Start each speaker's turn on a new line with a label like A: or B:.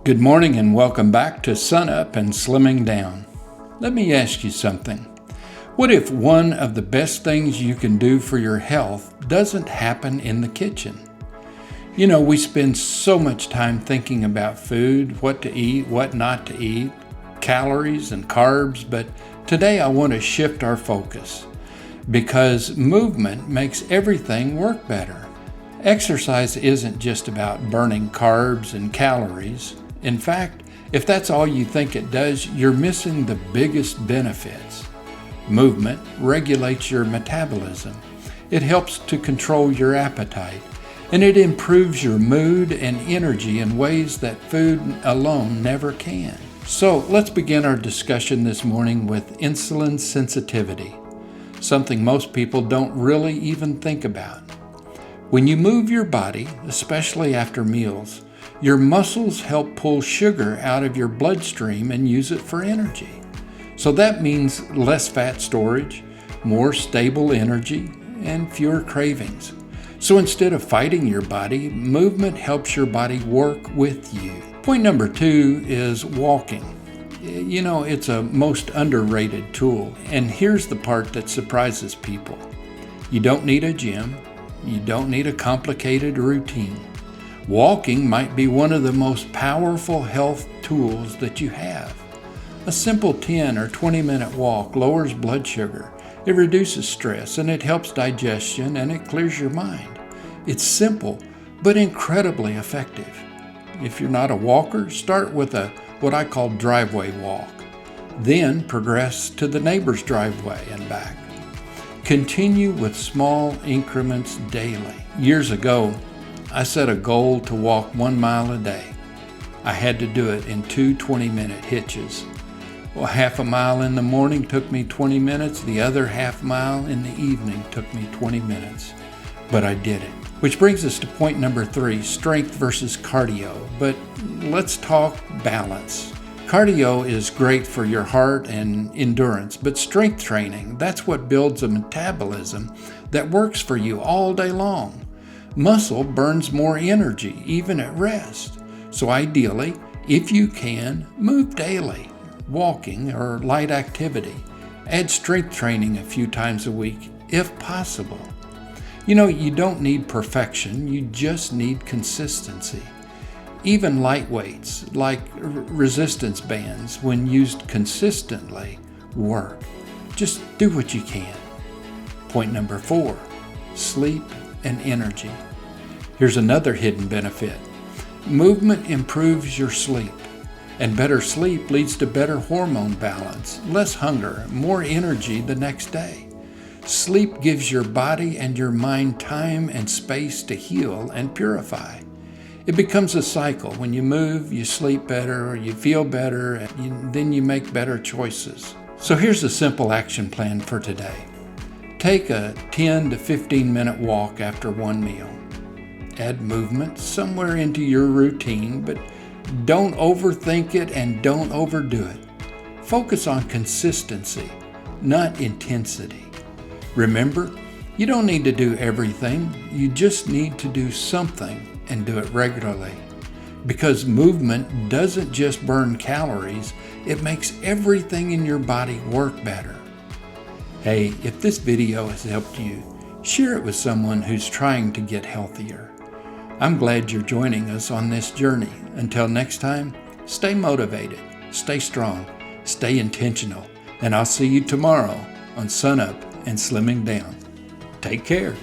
A: Good morning and welcome back to Sun Up and Slimming Down. Let me ask you something. What if one of the best things you can do for your health doesn't happen in the kitchen? You know, we spend so much time thinking about food, what to eat, what not to eat, calories and carbs, but today I want to shift our focus because movement makes everything work better. Exercise isn't just about burning carbs and calories. In fact, if that's all you think it does, you're missing the biggest benefits. Movement regulates your metabolism. It helps to control your appetite, and it improves your mood and energy in ways that food alone never can. So let's begin our discussion this morning with insulin sensitivity, something most people don't really even think about. When you move your body, especially after meals, your muscles help pull sugar out of your bloodstream and use it for energy. So that means less fat storage, more stable energy, and fewer cravings. So instead of fighting your body, movement helps your body work with you. Point number 2 is walking. You know, it's a most underrated tool, and here's the part that surprises people. You don't need a gym. You don't need a complicated routine. Walking might be one of the most powerful health tools that you have. A simple 10 or 20-minute walk lowers blood sugar, it reduces stress, and it helps digestion, and it clears your mind. It's simple, but incredibly effective. If you're not a walker, start with what I call driveway walk. Then progress to the neighbor's driveway and back. Continue with small increments daily. Years ago, I set a goal to walk 1 mile a day. I had to do it in 2 20-minute hitches. Well, half a mile in the morning took me 20 minutes. The other half mile in the evening took me 20 minutes. But I did it. Which brings us to point number 3, strength versus cardio. But let's talk balance. Cardio is great for your heart and endurance, but strength training, that's what builds a metabolism that works for you all day long. Muscle burns more energy, even at rest. So ideally, if you can, move daily, walking or light activity. Add strength training a few times a week, if possible. You know, you don't need perfection, you just need consistency. Even light weights, like resistance bands, when used consistently, work. Just do what you can. Point number 4, sleep and energy. Here's another hidden benefit. Movement improves your sleep, and better sleep leads to better hormone balance, less hunger, more energy the next day. Sleep gives your body and your mind time and space to heal and purify. It becomes a cycle. When you move, you sleep better, or you feel better, and then you make better choices. So here's a simple action plan for today. Take a 10 to 15-minute walk after one meal. Add movement somewhere into your routine, but don't overthink it and don't overdo it. Focus on consistency, not intensity. Remember, you don't need to do everything. You just need to do something and do it regularly. Because movement doesn't just burn calories, it makes everything in your body work better. Hey, if this video has helped you, share it with someone who's trying to get healthier. I'm glad you're joining us on this journey. Until next time, stay motivated, stay strong, stay intentional, and I'll see you tomorrow on Sun Up and Slimming Down. Take care.